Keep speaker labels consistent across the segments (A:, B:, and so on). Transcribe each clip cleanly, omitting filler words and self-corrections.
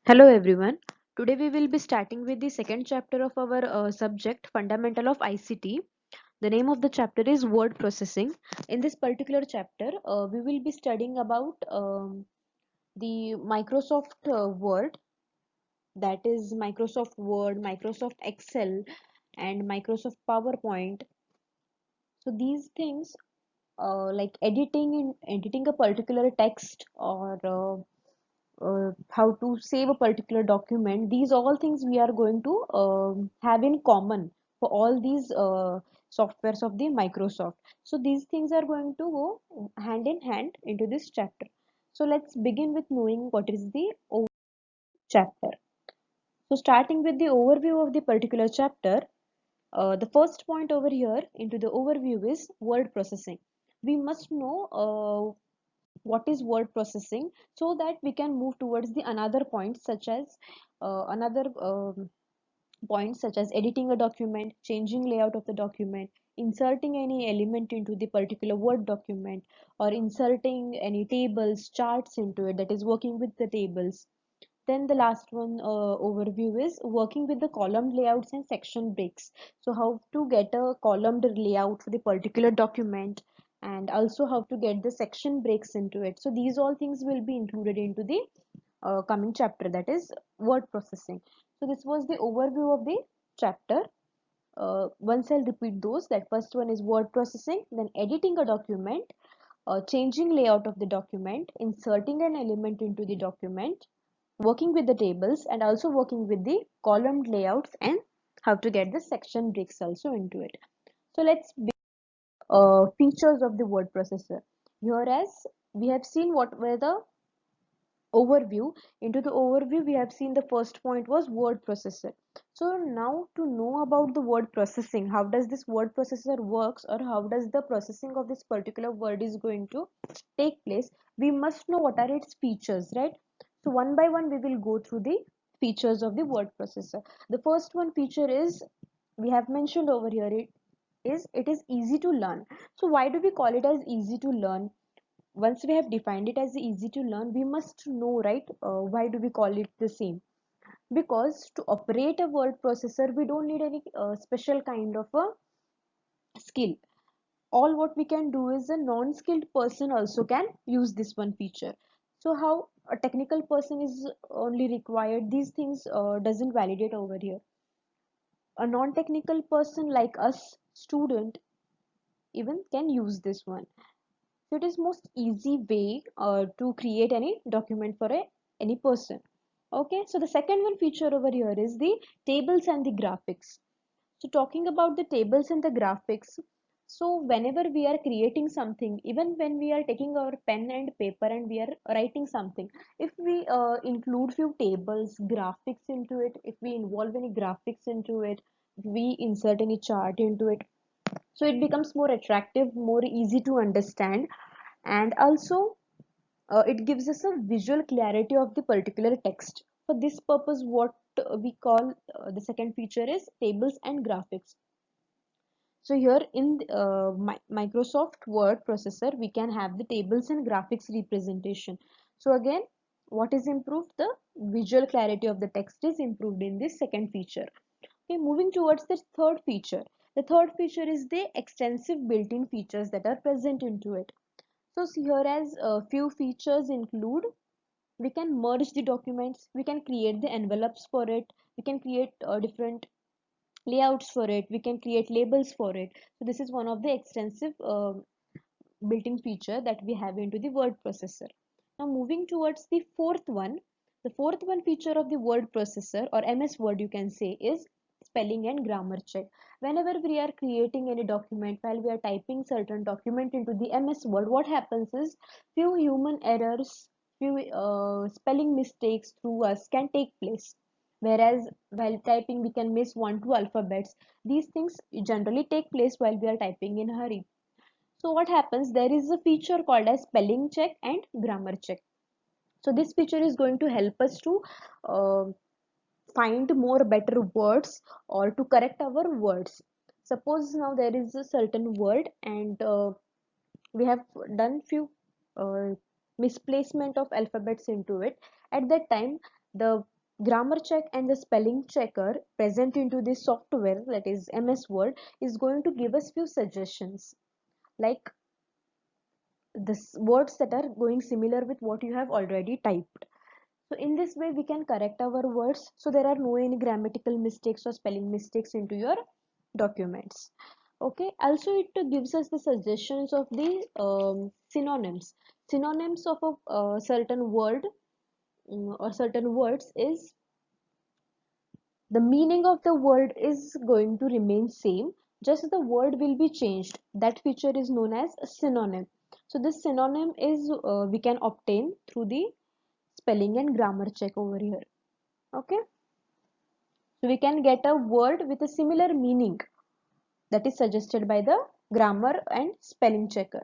A: Hello everyone. Today we will be starting with the second chapter of our subject Fundamental of ICT. The name of the chapter is Word Processing. In this particular chapter, we will be studying about the Microsoft Word, that is Microsoft Word, Microsoft Excel, and Microsoft PowerPoint. So these things, like editing a particular text or how to save a particular document, these all things we are going to have in common for all these softwares of the Microsoft. So these things are going to go hand in hand into this chapter. So let's begin with knowing what is the chapter. So starting with the overview of the particular chapter, the first point over here into the overview is word processing. We must know what is word processing so that we can move towards the another point such as another points such as editing a document, changing layout of the document, inserting any element into the particular word document, or inserting any tables charts into it, that is working with the tables. Then the last one overview is working with the column layouts and section breaks. So how to get a columned layout for the particular document, and also how to get the section breaks into it. So these all things will be included into the coming chapter, that is word processing. So this was the overview of the chapter. Once I'll repeat those, that first one is word processing, then editing a document, changing layout of the document, inserting an element into the document, working with the tables, and also working with the column layouts, and how to get the section breaks also into it. So let's features of the word processor. Here, as we have seen what were the overview, into the overview we have seen the first point was word processor. So now to know about the word processing, how does this word processor works, or how does the processing of this particular word is going to take place, we must know what are its features, right? So one by one we will go through the features of the word processor. The first one feature is, we have mentioned over here, it is easy to learn. So why do we call it as easy to learn? Once we have defined it as easy to learn, we must know, right, why do we call it the same? Because to operate a word processor we don't need any special kind of a skill. All what we can do is a non-skilled person also can use this one feature. So how a technical person is only required, these things doesn't validate over here. A non-technical person like us student even can use this one. So it is most easy way to create any document for any person. Okay, so the second one feature over here is the tables and the graphics. So talking about the tables and the graphics, so whenever we are creating something, even when we are taking our pen and paper and we are writing something, if we include few tables, graphics into it, if we involve any graphics into it, if we insert any chart into it, so it becomes more attractive, more easy to understand, and also it gives us a visual clarity of the particular text. For this purpose, what we call the second feature is tables and graphics. So here in Microsoft Word processor, we can have the tables and graphics representation. So again, what is improved? The visual clarity of the text is improved in this second feature. Okay, moving towards the third feature. The third feature is the extensive built-in features that are present into it. So here as a few features include, we can merge the documents, we can create the envelopes for it, we can create different layouts for it, we can create labels for it. So this is one of the extensive built-in feature that we have into the word processor. Now moving towards the fourth one, the fourth one feature of the word processor, or MS Word you can say, is spelling and grammar check. Whenever we are creating any document, while we are typing certain document into the MS Word, what happens is few human errors, few spelling mistakes through us can take place. Whereas while typing we can miss one two alphabets. These things generally take place while we are typing in a hurry. So what happens, there is a feature called as spelling check and grammar check. So this feature is going to help us to uh, find more better words or to correct our words. Suppose now there is a certain word and we have done few uh, misplacement of alphabets into it. At that time, the grammar check and the spelling checker present into this software, that is MS Word, is going to give us few suggestions, like the words that are going similar with what you have already typed. So in this way we can correct our words, so there are no any grammatical mistakes or spelling mistakes into your documents. Okay, also it gives us the suggestions of the synonyms of a certain word, or certain words is, the meaning of the word is going to remain same, just the word will be changed. That feature is known as a synonym. So this synonym is we can obtain through the spelling and grammar check over here. Okay, so we can get a word with a similar meaning that is suggested by the grammar and spelling checker.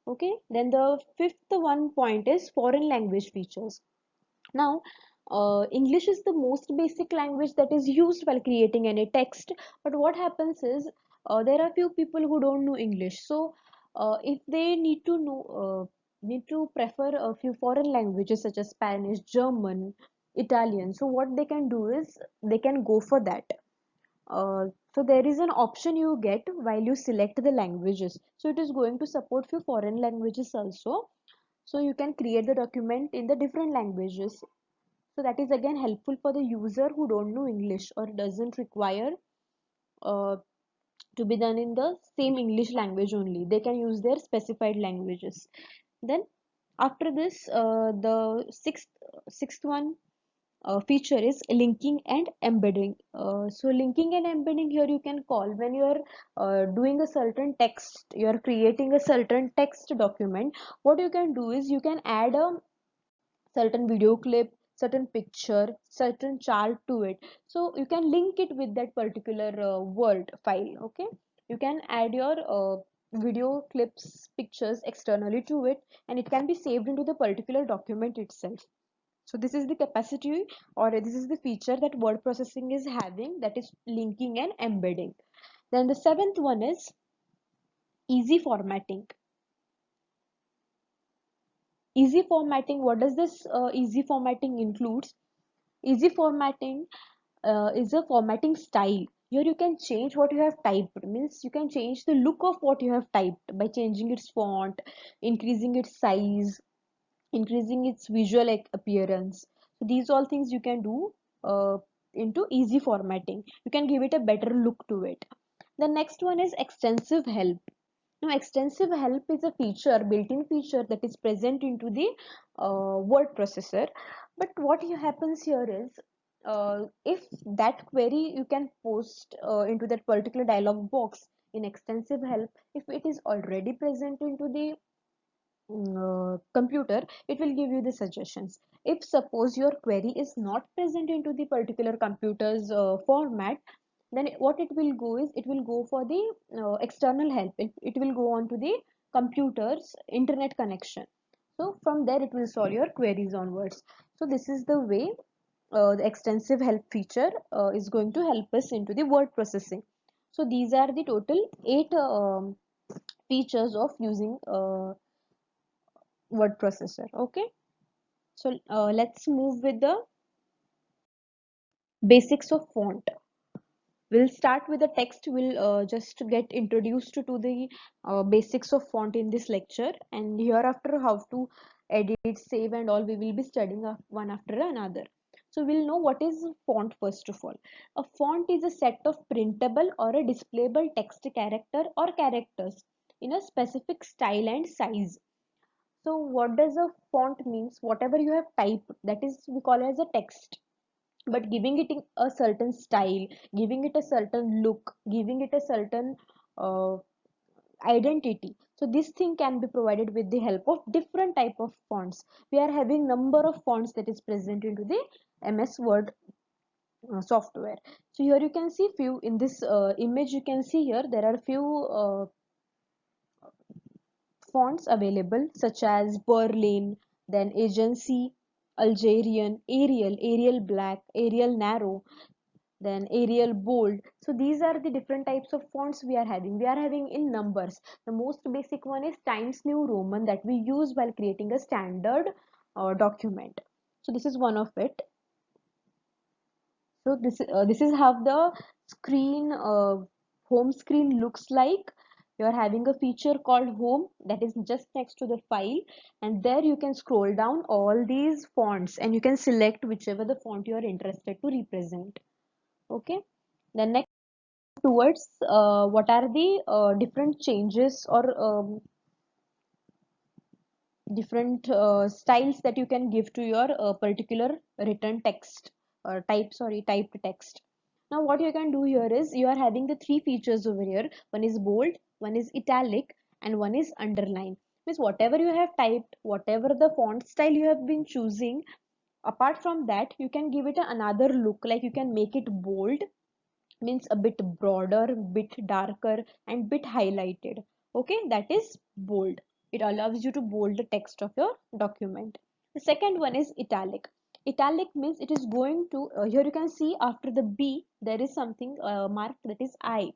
A: Okay, then the fifth one point is foreign language features. Now, English is the most basic language that is used while creating any text. But what happens is, there are few people who don't know English. So, if they need to prefer a few foreign languages such as Spanish, German, Italian. So, what they can do is they can go for that. So there is an option you get while you select the languages. So it is going to support few foreign languages also. So you can create the document in the different languages. So that is again helpful for the user who don't know English or doesn't require uh, to be done in the same English language only. They can use their specified languages. Then after this, the sixth one feature is linking and embedding. So linking and embedding, here you can call when you are doing a certain text, you are creating a certain text document. What you can do is you can add a certain video clip, certain picture, certain chart to it. So you can link it with that particular word file. Okay, you can add your video clips, pictures externally to it, and it can be saved into the particular document itself. So this is the capacity, or this is the feature that word processing is having, that is linking and embedding. Then the seventh one is easy formatting. Easy formatting, what does this easy formatting includes? Easy formatting is a formatting style. Here you can change what you have typed, means you can change the look of what you have typed by changing its font, increasing its size, increasing its visual appearance. So these all things you can do into easy formatting. You can give it a better look to it. The next one is extensive help. Now extensive help is a feature, built-in feature that is present into the word processor. But what happens here is, if that query you can post into that particular dialog box in extensive help, if it is already present into the computer, it will give you the suggestions. If suppose your query is not present into the particular computer's format, then what it will go is, it will go for the external help. It will go on to the computer's internet connection. So from there it will solve your queries onwards. So this is the way the extensive help feature is going to help us into the word processing. So these are the total 8 features of using word processor. Okay, so let's move with the basics of font. We'll start with the text. We'll just get introduced to the basics of font in this lecture, and hereafter how to edit, save and all we will be studying one after another. So we'll know what is font first of all. A font is a set of printable or a displayable text character or characters in a specific style and size. So what does a font means? Whatever you have typed, that is we call as a text. But giving it a certain style, giving it a certain look, giving it a certain uh, identity. So this thing can be provided with the help of different type of fonts. We are having number of fonts that is present into the MS Word software. So here you can see few in this image. You can see here there are few fonts available such as Berlin, then Agency, Algerian, Arial Black, Arial Narrow, then Arial Bold. So these are the different types of fonts we are having. We are having in numbers. The most basic one is Times New Roman that we use while creating a standard document. So this is one of it. So this is how the screen home screen looks like. You're having a feature called home that is just next to the file, and there you can scroll down all these fonts and you can select whichever the font you are interested to represent. Okay. Then next towards what are the different changes or different styles that you can give to your particular written text or typed text. Now what you can do here is you are having the three features over here. One is bold, one is italic, and one is underline. Means whatever you have typed, whatever the font style you have been choosing, apart from that you can give it another look, like you can make it bold, means a bit broader, bit darker, and bit highlighted. Okay, that is bold. It allows you to bold the text of your document. The second one is italic. Italic means it is going to here you can see after the B there is something marked, that is I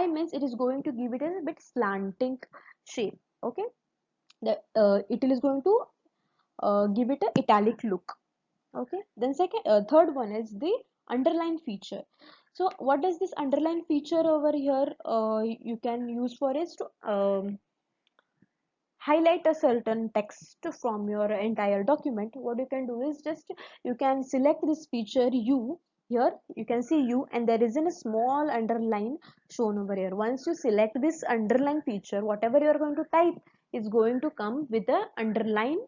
A: means it is going to give it a bit slanting shape. Okay, it is going to give it a italic look. Okay, then third one is the underline feature. So what does this underline feature over here you can use for is to highlight a certain text from your entire document. What you can do is just you can select this feature u. Here you can see u and there is a small underline shown over here. Once you select this underline feature, whatever you are going to type is going to come with a underline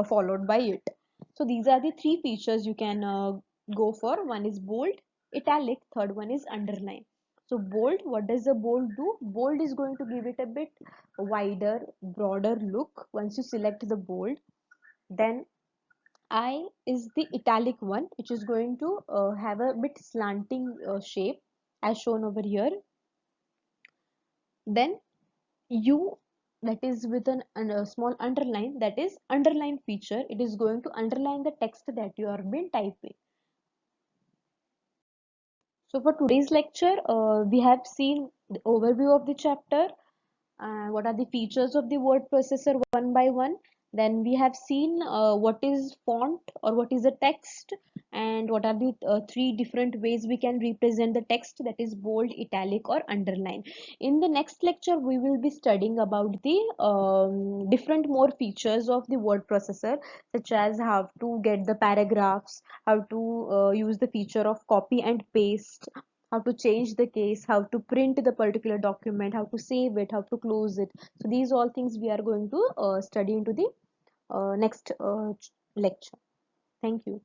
A: followed by it. So these are the three features you can go for. One is bold, italic, third one is underline. So bold, what does the bold do? Bold is going to give it a bit wider, broader look once you select the bold. Then I is the italic one, which is going to have a bit slanting shape as shown over here. Then U, that is with a small underline, that is underline feature. It is going to underline the text that you are been typing. So for today's lecture we have seen the overview of the chapter, what are the features of the word processor one by one. Then we have seen what is font or what is a text, and what are the three different ways we can represent the text, that is bold, italic, or underline. In the next lecture we will be studying about the different more features of the word processor, such as how to get the paragraphs, how to use the feature of copy and paste, how to change the case, how to print the particular document, how to save it, how to close it. So these all things we are going to study into the next lecture. Thank you.